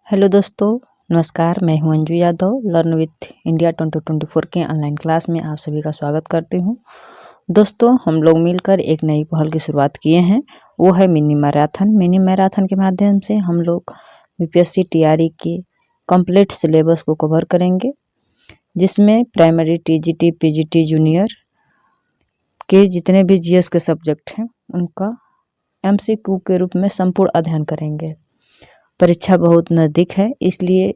Hello दोस्तों, नमस्कार। मैं हूं Anju Yadav. Learn with India 2024 के ऑनलाइन क्लास में आप सभी का स्वागत करती हूं। दोस्तों, हम लोग मिलकर एक नई पहल की शुरुआत किए हैं, वो है मिनी मैराथन। मिनी मैराथन के माध्यम से हम लोग यूपीएससी टीआरई के कंप्लीट सिलेबस को कवर करेंगे, जिसमें प्राइमरी, टीजीटी, पीजीटी, जूनियर के जितने भी जीएस के सब्जेक्ट हैं उनका एमसीक्यू के रूप में संपूर्ण अध्ययन करेंगे। परीक्षा बहुत नज़दीक है, इसलिए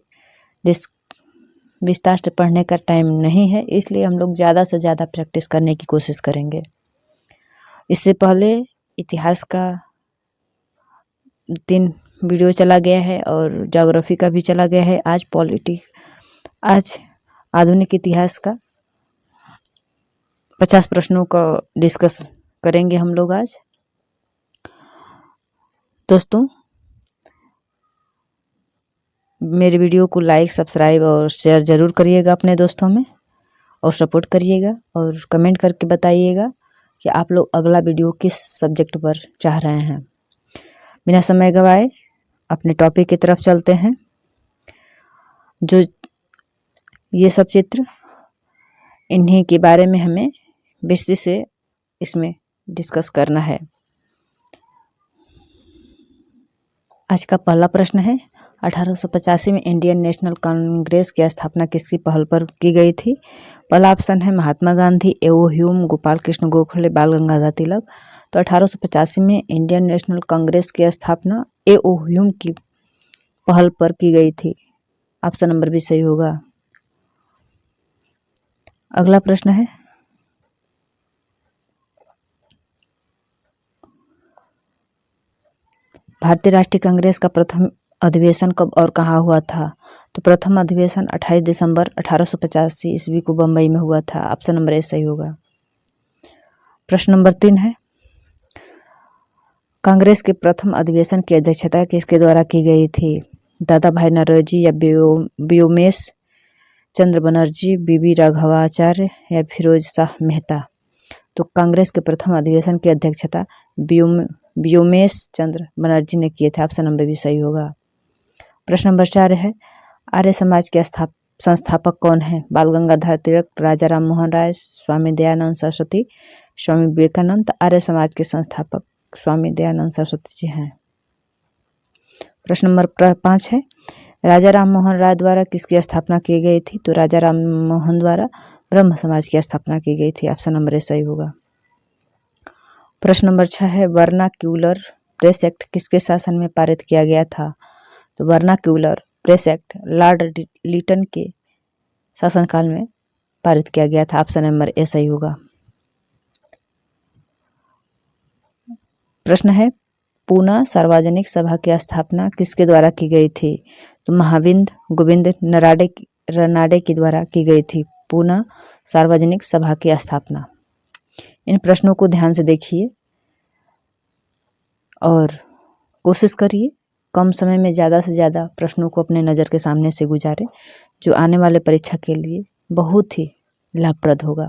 विस्तार से पढ़ने का टाइम नहीं है, इसलिए हम लोग ज़्यादा से ज़्यादा प्रैक्टिस करने की कोशिश करेंगे। इससे पहले इतिहास का 3 वीडियो चला गया है और ज्योग्राफी का भी चला गया है। आज आधुनिक इतिहास का 50 प्रश्नों का डिस्कस करेंगे हम लोग आज। दोस्तों, मेरे वीडियो को लाइक, सब्सक्राइब और शेयर ज़रूर करिएगा अपने दोस्तों में, और सपोर्ट करिएगा और कमेंट करके बताइएगा कि आप लोग अगला वीडियो किस सब्जेक्ट पर चाह रहे हैं। बिना समय गवाए अपने टॉपिक की तरफ चलते हैं। जो ये सब चित्र, इन्हीं के बारे में हमें विस्तृत से इसमें डिस्कस करना है। आज का पहला प्रश्न है, 1885 में इंडियन नेशनल कांग्रेस की स्थापना किसकी पहल पर की गई थी? पहला ऑप्शन है महात्मा गांधी, एओ ह्यूम, गोपाल कृष्ण गोखले, बाल गंगाधर तिलक। तो 1885 में इंडियन नेशनल कांग्रेस की स्थापना एओ ह्यूम की पहल पर की गई थी। ऑप्शन नंबर भी सही होगा। अगला प्रश्न है, भारतीय राष्ट्रीय कांग्रेस का प्रथम अधिवेशन कब और कहाँ हुआ था? तो प्रथम अधिवेशन 28 दिसंबर 1885 ईस्वी को बम्बई में हुआ था। ऑप्शन नंबर ए सही होगा। प्रश्न नंबर 3 है, कांग्रेस के प्रथम अधिवेशन की अध्यक्षता किसके द्वारा की गई थी? दादा भाई नौरोजी या व्योमेश चंद्र बनर्जी, बीबी राघवाचार्य या फिरोज शाह मेहता। तो कांग्रेस के प्रथम अधिवेशन की अध्यक्षता व्योमेश चंद्र बनर्जी ने किए थे। ऑप्शन नंबर भी सही होगा। प्रश्न नंबर 4 है, आर्य समाज के संस्थापक कौन है? बाल गंगाधर तिलक, राजा राम मोहन राय, स्वामी दयानंद सरस्वती, स्वामी विवेकानंद। आर्य समाज के संस्थापक स्वामी दयानंद सरस्वती जी हैं। प्रश्न नंबर 5 है, राजा राम मोहन राय द्वारा किसकी स्थापना की गई थी? तो राजा राम मोहन द्वारा ब्रह्म समाज की स्थापना की गई थी। ऑप्शन नंबर ए सही होगा। प्रश्न नंबर 6 है, वर्नाक्यूलर प्रेस एक्ट किसके शासन में पारित किया गया था? तो Vernacular Press Act Lord Lytton के शासनकाल में पारित किया गया था। ऑप्शन नंबर ए सही होगा। प्रश्न है, पूना सार्वजनिक सभा की स्थापना किसके द्वारा की गई थी? तो महाविंद गोविंद रनाडे के द्वारा की गई थी पूना सार्वजनिक सभा की स्थापना। इन प्रश्नों को ध्यान से देखिए और कोशिश करिए कम समय में ज़्यादा से ज़्यादा प्रश्नों को अपने नज़र के सामने से गुजारें, जो आने वाले परीक्षा के लिए बहुत ही लाभप्रद होगा।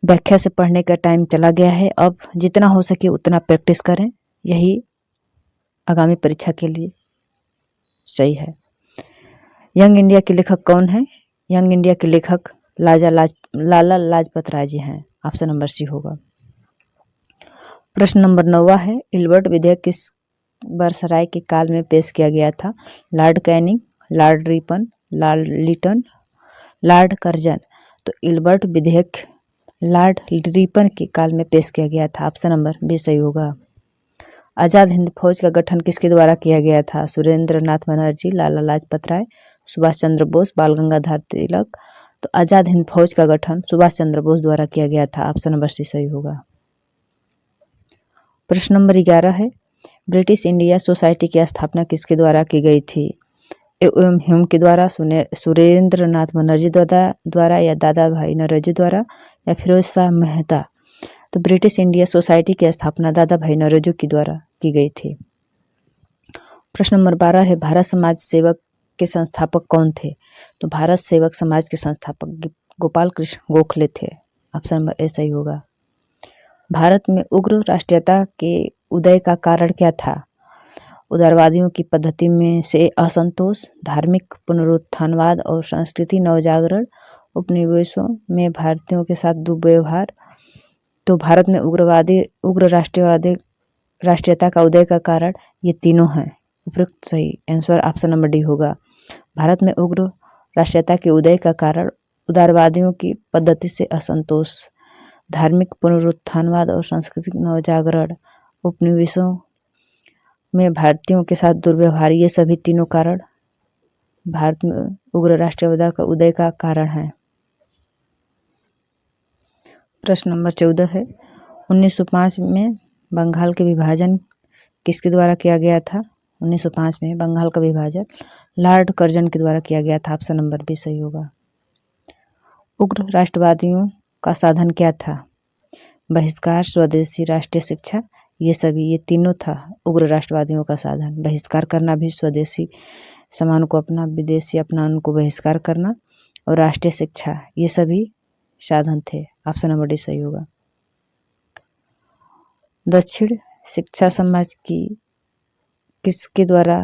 व्याख्या से पढ़ने का टाइम चला गया है, अब जितना हो सके उतना प्रैक्टिस करें, यही आगामी परीक्षा के लिए सही है। यंग इंडिया के लेखक कौन है? यंग इंडिया के लेखक लाला लाजपत राय जी हैं। ऑप्शन नंबर सी होगा। प्रश्न नंबर 9 है, इल्बर्ट विधेयक किस बरसराय के काल में पेश किया गया था? Lord Canning, Lord Ripon, Lord Lytton, Lord Curzon. तो इल्बर्ट विधेयक लॉर्ड रिपन के काल में पेश किया गया था। ऑप्शन नंबर बी सही होगा। आज़ाद हिंद फौज का गठन किसके द्वारा किया गया था? सुरेंद्र नाथ बनर्जी, लाला लाजपत राय, सुभाष चंद्र बोस, बाल गंगाधर तिलक। तो आज़ाद हिंद फौज का गठन सुभाष चंद्र बोस द्वारा किया गया था। ऑप्शन नंबर सी सही होगा। प्रश्न नंबर 11 है, ब्रिटिश इंडिया सोसाइटी की स्थापना किसके द्वारा की गई थी? एओ ह्यूम के द्वारा, सुरेंद्र नाथ बनर्जी द्वारा या दादा भाई नौरोजी द्वारा या फिरोज शाह मेहता। तो ब्रिटिश इंडिया सोसाइटी की स्थापना दादा भाई नौरोजी के द्वारा की गई थी। प्रश्न नंबर 12 है, भारत समाज सेवक के संस्थापक कौन थे? तो भारत सेवक समाज के संस्थापक गोपाल कृष्ण गोखले थे। ऑप्शन नंबर ए सही होगा। भारत में उग्र राष्ट्रीयता के उदय का कारण क्या था? उदारवादियों की पद्धति में से असंतोष, धार्मिक पुनरुत्थानवाद और संस्कृति नवजागरण, उपनिवेशों में भारतीयों के साथ दुर्व्यवहार। तो भारत में उग्र राष्ट्रीयता का उदय का कारण ये तीनों हैं। उपयुक्त सही आंसर ऑप्शन नंबर डी होगा। भारत में उग्र राष्ट्रीयता के उदय का कारण उदारवादियों की पद्धति से असंतोष, धार्मिक पुनरुत्थानवाद और सांस्कृतिक नवजागरण, उपनिवेशों में भारतीयों के साथ दुर्व्यवहार, ये सभी तीनों कारण भारत में उग्र राष्ट्रीयवाद का उदय का कारण है। प्रश्न नंबर 14 है, 1905 में बंगाल के विभाजन किसके द्वारा किया गया था? 1905 में बंगाल का विभाजन लॉर्ड कर्जन के द्वारा किया गया था। ऑप्शन नंबर बी सही होगा। उग्र राष्ट्रवादियों का साधन क्या था? बहिष्कार, स्वदेशी, राष्ट्रीय शिक्षा, ये तीनों था उग्र राष्ट्रवादियों का साधन। बहिष्कार करना भी, स्वदेशी सामान को अपना, विदेशी अपनान को बहिष्कार करना, और राष्ट्रीय शिक्षा, ये सभी साधन थे। ऑप्शन नंबर डी सही होगा। दक्षिण शिक्षा समाज की किसके द्वारा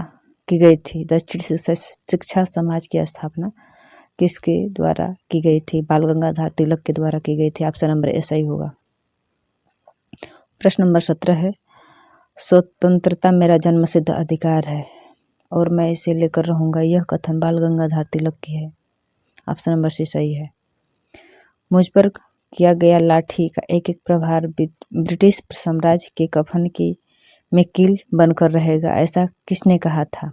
की गई थी? दक्षिण शिक्षा समाज की स्थापना किसके द्वारा की गई थी? बाल गंगाधर तिलक के द्वारा की गई थी। ऑप्शन नंबर ए सही होगा। प्रश्न नंबर 17 है, स्वतंत्रता मेरा जन्मसिद्ध अधिकार है और मैं इसे लेकर रहूंगा, यह कथन बाल गंगाधर तिलक की है। ऑप्शन नंबर सी सही है। मुझ पर किया गया लाठी का एक एक प्रहार ब्रिटिश साम्राज्य के कफन की में कील बनकर रहेगा, ऐसा किसने कहा था?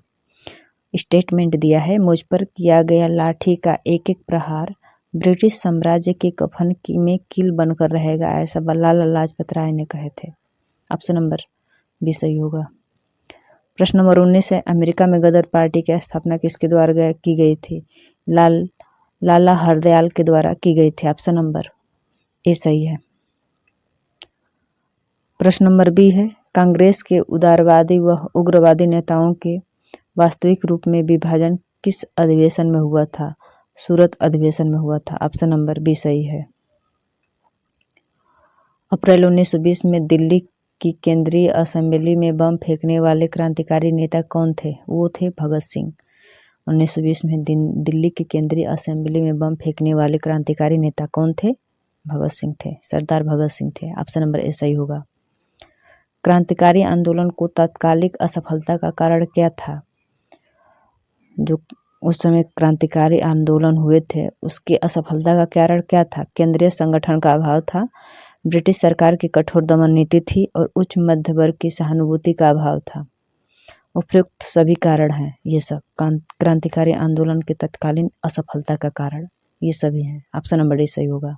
स्टेटमेंट दिया है, मुझ पर किया गया लाठी का एक एक प्रहार ब्रिटिश साम्राज्य के कफन की में कील बनकर रहेगा, ऐसा लाला लाजपत राय ने कहे थे। ऑप्शन नंबर बी सही होगा। प्रश्न नंबर 19 है, अमेरिका में गदर पार्टी की स्थापना किसके द्वारा की गई थी? लाला हरदयाल के द्वारा की गई थी। ऑप्शन नंबर ए सही है। प्रश्न नंबर बी है, कांग्रेस के उदारवादी व उग्रवादी नेताओं के वास्तविक रूप में विभाजन किस अधिवेशन में हुआ था? सूरत अधिवेशन में हुआ था। ऑप्शन नंबर बी सही है। अप्रैल 1920 में दिल्ली की केंद्रीय असेंबली में बम फेंकने वाले क्रांतिकारी नेता कौन थे? वो थे भगत सिंह। 1920 में दिल्ली की केंद्रीय असेंबली में बम फेंकने वाले क्रांतिकारी नेता कौन थे? भगत सिंह थे, सरदार भगत सिंह थे। ऑप्शन नंबर ए सही होगा। क्रांतिकारी आंदोलन को तात्कालिक असफलता का कारण क्या था? जो उस समय क्रांतिकारी आंदोलन हुए थे उसकी असफलता का कारण क्या था? केंद्रीय संगठन का अभाव था, ब्रिटिश सरकार की कठोर दमन नीति थी और उच्च मध्य वर्ग की सहानुभूति का अभाव था। उपयुक्त सभी कारण हैं ये सब क्रांतिकारी आंदोलन के तत्कालीन असफलता का कारण, ये सभी हैं। ऑप्शन नंबर डी सही होगा।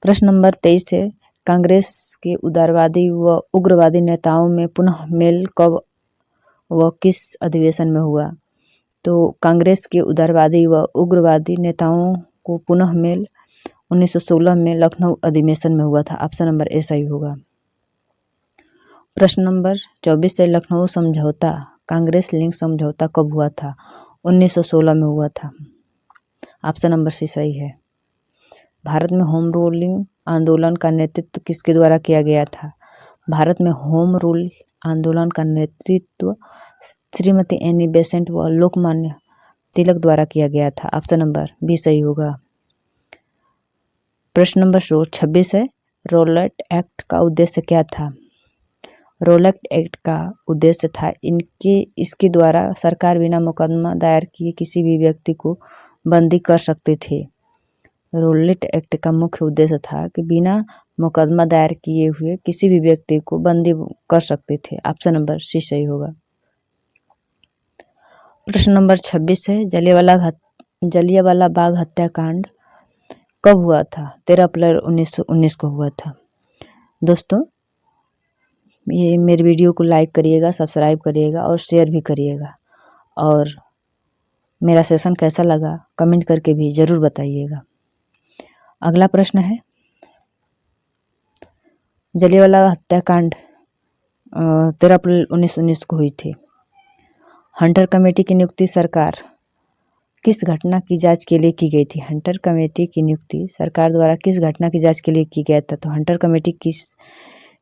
प्रश्न नंबर 23 है, कांग्रेस के उदारवादी व उग्रवादी नेताओं में पुनः मेल कब व किस अधिवेशन में हुआ? तो कांग्रेस के उदारवादी व उग्रवादी नेताओं को पुनः मेल 1916 में लखनऊ अधिवेशन में हुआ था। ऑप्शन नंबर ए सही होगा। प्रश्न नंबर 24 है, लखनऊ समझौता, कांग्रेस लिंक समझौता कब हुआ था? 1916 में हुआ था। ऑप्शन नंबर सी सही है। भारत में होम रूलिंग आंदोलन का नेतृत्व किसके द्वारा किया गया था? भारत में होम रूल आंदोलन का नेतृत्व श्रीमती एनी बेसेंट व लोकमान्य तिलक द्वारा किया गया था। ऑप्शन नंबर बी सही होगा। प्रश्न नंबर 26 है, रॉलेट एक्ट का उद्देश्य क्या था? रॉलेट एक्ट का उद्देश्य था इसके द्वारा सरकार बिना मुकदमा दायर किए किसी भी व्यक्ति को बंदी कर सकती थी। रॉलेट एक्ट का मुख्य उद्देश्य था कि बिना मुकदमा दायर किए हुए किसी भी व्यक्ति को बंदी कर सकते थे। ऑप्शन नंबर सी सही होगा। प्रश्न नंबर 26 है, जलियांवाला बाग हत्याकांड कब हुआ था? 13 अप्रैल 1919 को हुआ था। दोस्तों, ये मेरे वीडियो को लाइक करिएगा, सब्सक्राइब करिएगा और शेयर भी करिएगा, और मेरा सेशन कैसा लगा कमेंट करके भी ज़रूर बताइएगा। अगला प्रश्न है, जलियांवाला हत्याकांड 13 अप्रैल 1919 को हुई थी। हंटर कमेटी की नियुक्ति सरकार किस घटना की जांच के लिए की गई थी? हंटर कमेटी की नियुक्ति सरकार द्वारा किस घटना की जांच के लिए की गया था? तो हंटर कमेटी की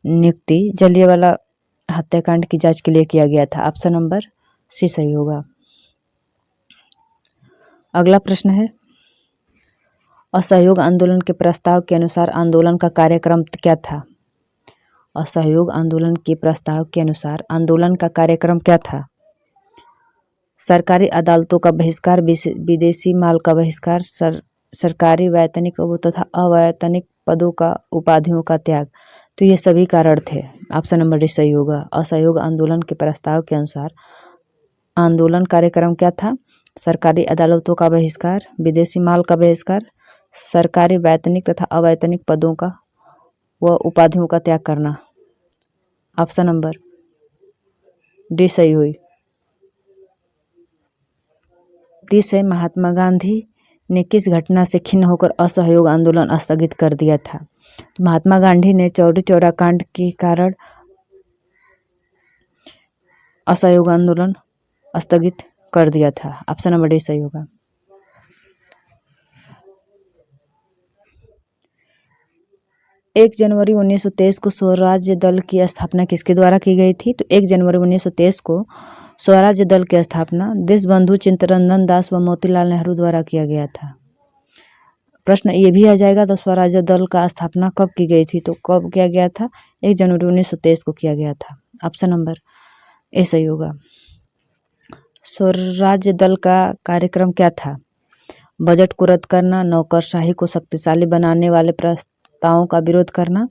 नियुक्ति जलियांवाला हत्याकांड की जांच के लिए किया गया था? ऑप्शन नंबर सी सही होगा। अगला प्रश्न है, असहयोग आंदोलन के प्रस्ताव के अनुसार आंदोलन का कार्यक्रम क्या था? असहयोग आंदोलन के प्रस्ताव के अनुसार आंदोलन का कार्यक्रम क्या था? सरकारी अदालतों का बहिष्कार, विदेशी माल का बहिष्कार, सरकारी वैतनिक तथा अवैतनिक पदों का उपाधियों का त्याग। तो ये सभी कारण थे। ऑप्शन नंबर डी सही होगा। असहयोग आंदोलन के प्रस्ताव के अनुसार आंदोलन कार्यक्रम क्या था? सरकारी अदालतों का बहिष्कार, विदेशी माल का बहिष्कार, सरकारी वैतनिक तथा अवैतनिक पदों का व उपाधियों का त्याग करना। ऑप्शन नंबर डी सही हुई। 30 है, महात्मा गांधी ने किस घटना से खिन्न होकर असहयोग आंदोलन स्थगित कर दिया था? तो महात्मा गांधी ने चौरी चौरा कांड के कारण असहयोग आंदोलन स्थगित कर दिया था। ऑप्शन नंबर डी सही होगा। 1 जनवरी 1923 को स्वराज्य दल की स्थापना किसके द्वारा की गई थी? तो 1 जनवरी 1923 को स्वराज्य दल की स्थापना देशबंधु चित्तरंजन दास व मोतीलाल नेहरू द्वारा किया गया था। प्रश्न ये भी आ जाएगा, तो स्वराज्य दल का स्थापना कब की गई थी? तो कब किया गया था? 1 जनवरी 1923 को किया गया था। ऑप्शन नंबर ए सही होगा। स्वराज्य दल का कार्यक्रम क्या था? बजट को रद्द करना, नौकरशाही को शक्तिशाली बनाने वाले प्रस्तावों का विरोध करना,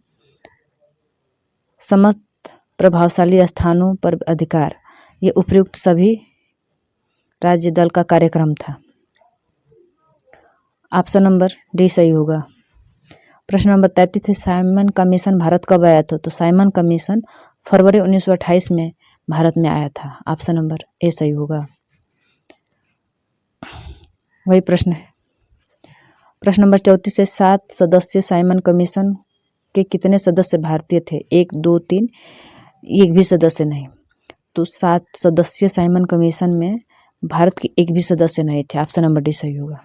समस्त प्रभावशाली स्थानों पर अधिकार। ये उपयुक्त सभी राज्य दल का कार्यक्रम था। ऑप्शन नंबर डी सही होगा। प्रश्न नंबर 33 है, साइमन कमीशन भारत कब आया था? तो साइमन कमीशन फरवरी 1928 में भारत में आया था। ऑप्शन नंबर ए सही होगा। वही प्रश्न है। प्रश्न नंबर 34 है, 7 सदस्यीय साइमन कमीशन के कितने सदस्य भारतीय थे? 1, 2, 3, एक भी सदस्य नहीं। तो 7 सदस्यीय साइमन कमीशन में भारत के एक भी सदस्य नहीं थे। ऑप्शन नंबर डी सही होगा।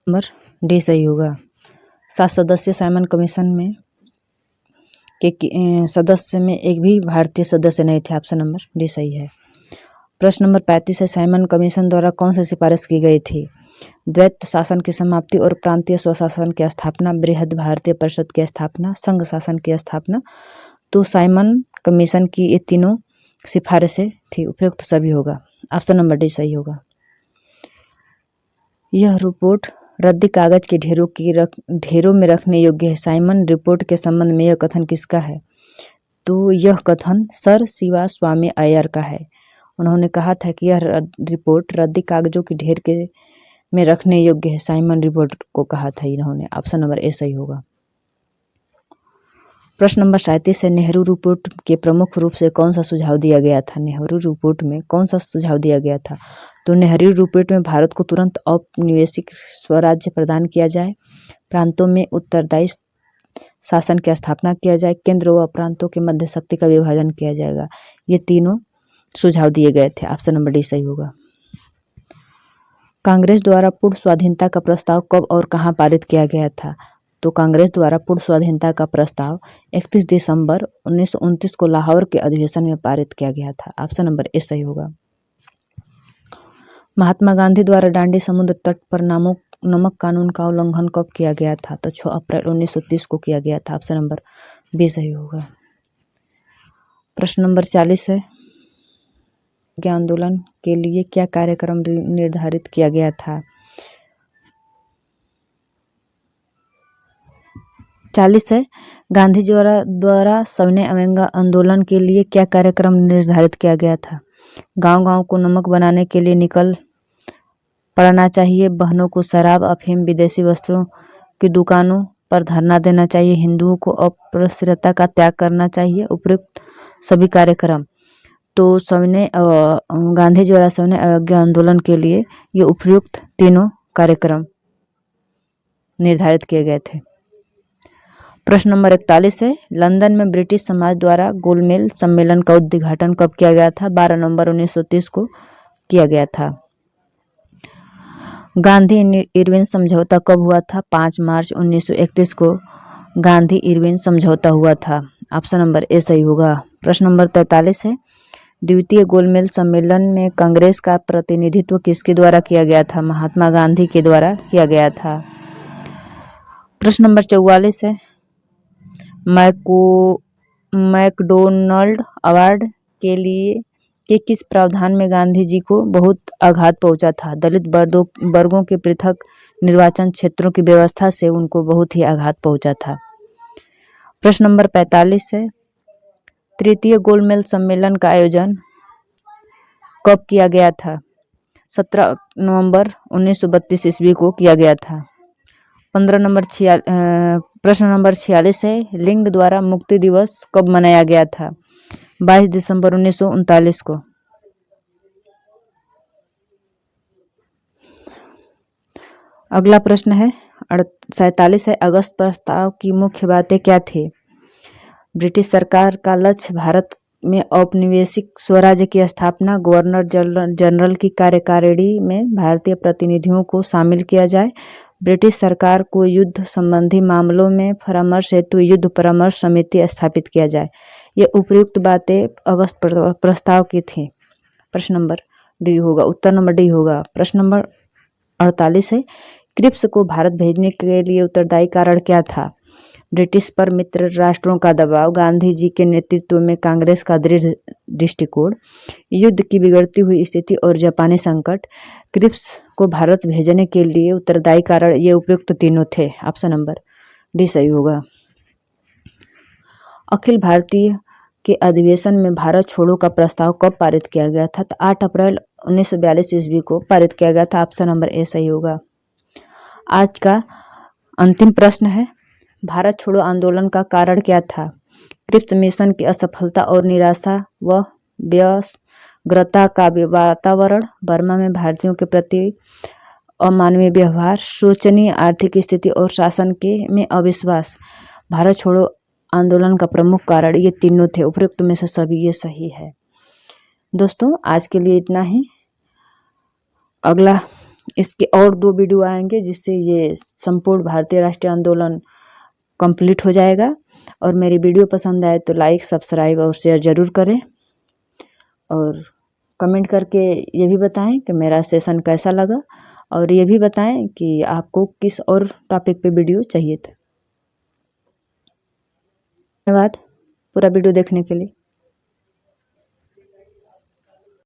नंबर डी सही होगा। 7 सदस्यीय साइमन कमीशन में के सदस्य में एक भी भारतीय सदस्य नहीं थे। ऑप्शन नंबर डी सही है। प्रश्न नंबर 35 है, साइमन कमीशन द्वारा कौन सी सिफारिश की गई थी? द्वैत शासन की समाप्ति और प्रांतीय स्वशासन की स्थापना, बृहद भारतीय परिषद की स्थापना, संघ शासन की स्थापना। तो साइमन कमीशन की ये तीनों सिफारिशें थी, उपयुक्त सभी होगा। ऑप्शन नंबर डी सही होगा। यह रिपोर्ट रद्दी कागज के ढेरों में रखने योग्य है। साइमन रिपोर्ट के संबंध में यह कथन किसका है? तो यह कथन सर शिवा स्वामी अय्यर का है। उन्होंने कहा था कि यह रिपोर्ट रद्दी कागजों के ढेर में रखने योग्य है। साइमन रिपोर्ट को कहा था इन्होंने। ऑप्शन नंबर ए सही होगा। प्रश्न नंबर 37 है, नेहरू रिपोर्ट के प्रमुख रूप से कौन सा सुझाव दिया गया था? नेहरू रिपोर्ट में कौन सा सुझाव दिया गया था? तो नेहरू रिपोर्ट में भारत को तुरंत औपनिवेशिक स्वराज्य प्रदान किया जाए, प्रांतों में उत्तरदायी शासन की स्थापना किया जाए, केंद्र व प्रांतों के मध्य शक्ति का विभाजन किया जाएगा। ये तीनों सुझाव दिए गए थे। ऑप्शन नंबर डी सही होगा। कांग्रेस द्वारा पूर्ण स्वाधीनता का प्रस्ताव कब और कहां पारित किया गया था? तो कांग्रेस द्वारा पूर्ण स्वाधीनता का प्रस्ताव 31 दिसंबर 1929 को लाहौर के अधिवेशन में पारित किया गया था। ऑप्शन नंबर ए सही होगा। महात्मा गांधी द्वारा दांडी समुद्र तट पर नमक कानून का उल्लंघन कब किया गया था? तो 6 अप्रैल 1930 को किया गया था। ऑप्शन नंबर बी सही होगा। प्रश्न नंबर 40 है, आंदोलन के लिए क्या कार्यक्रम निर्धारित किया गया था? 40 है, गांधी द्वारा सविनय अवज्ञा आंदोलन के लिए क्या कार्यक्रम निर्धारित किया गया था? गांव-गांव को नमक बनाने के लिए निकल पड़ना चाहिए, बहनों को शराब, अफीम, विदेशी वस्त्रों की दुकानों पर धरना देना चाहिए, हिंदुओं को अस्पृश्यता का त्याग करना चाहिए। उपयुक्त सभी कार्यक्रम। तो गांधी द्वारा सविनय अवज्ञा आंदोलन के लिए ये उपयुक्त तीनों कार्यक्रम निर्धारित किए गए थे। प्रश्न नंबर 41 है, लंदन में ब्रिटिश समाज द्वारा गोलमेज सम्मेलन का उद्घाटन कब किया गया था? 12 नवंबर 1930 को किया गया था। गांधी इरविन समझौता कब हुआ था? 5 मार्च 1931 को गांधी इरविन समझौता हुआ था। ऑप्शन नंबर ए सही होगा। प्रश्न नंबर 43 है, द्वितीय गोलमेज सम्मेलन में कांग्रेस का प्रतिनिधित्व किसके द्वारा किया गया था? महात्मा गांधी के द्वारा किया गया था। प्रश्न नंबर 44 है, मैकडोनल्ड अवार्ड के लिए के किस प्रावधान में गांधी जी को बहुत आघात पहुंचा था? दलित वर्गों के पृथक निर्वाचन क्षेत्रों की व्यवस्था से उनको बहुत ही आघात पहुंचा था। प्रश्न नंबर 45 है, तृतीय गोलमेज सम्मेलन का आयोजन कब किया गया था? 17 नवंबर 1932 ईस्वी को किया गया था। प्रश्न नंबर 46 है, लिंग द्वारा मुक्ति दिवस कब मनाया गया था? 22 दिसंबर 1939 को। अगला प्रश्न है 47 है, अगस्त प्रस्ताव की मुख्य बातें क्या थी? ब्रिटिश सरकार का लक्ष्य भारत में औपनिवेशिक स्वराज्य की स्थापना, गवर्नर जनरल की कार्यकारिणी में भारतीय प्रतिनिधियों को शामिल किया जाए, ब्रिटिश सरकार को युद्ध संबंधी मामलों में परामर्श हेतु युद्ध परामर्श समिति स्थापित किया जाए। ये उपयुक्त बातें अगस्त प्रस्ताव की थी। प्रश्न नंबर डी होगा, उत्तर नंबर डी होगा। प्रश्न नंबर 48 है, क्रिप्स को भारत भेजने के लिए उत्तरदायी कारण क्या था? ब्रिटिश पर मित्र राष्ट्रों का दबाव, गांधी जी के नेतृत्व में कांग्रेस का दृढ़ दृष्टिकोण, युद्ध की बिगड़ती हुई स्थिति और जापानी संकट। क्रिप्स को भारत भेजने के लिए उत्तरदायी कारण ये उपयुक्त तीनों थे। ऑप्शन नंबर डी सही होगा। अखिल भारतीय के अधिवेशन में भारत छोड़ो का प्रस्ताव कब पारित किया गया था? 8 अप्रैल 1942 ईस्वी को पारित किया गया था। ऑप्शन नंबर ए सही होगा। आज का अंतिम प्रश्न है, भारत छोड़ो आंदोलन का कारण क्या था? क्रिप्स मिशन की असफलता और निराशा व व्यग्रता का वातावरण, बर्मा में भारतीयों के प्रति अमानवीय व्यवहार, शोचनीय आर्थिक स्थिति और शासन के में अविश्वास। भारत छोड़ो आंदोलन का प्रमुख कारण ये तीनों थे। उपयुक्त में से सभी ये सही है। दोस्तों आज के लिए इतना ही। अगला इसके और 2 वीडियो आएंगे जिससे ये संपूर्ण भारतीय राष्ट्रीय आंदोलन कंप्लीट हो जाएगा। और मेरी वीडियो पसंद आए तो लाइक, सब्सक्राइब और शेयर ज़रूर करें और कमेंट करके ये भी बताएं कि मेरा सेशन कैसा लगा और ये भी बताएं कि आपको किस और टॉपिक पे वीडियो चाहिए था। धन्यवाद पूरा वीडियो देखने के लिए।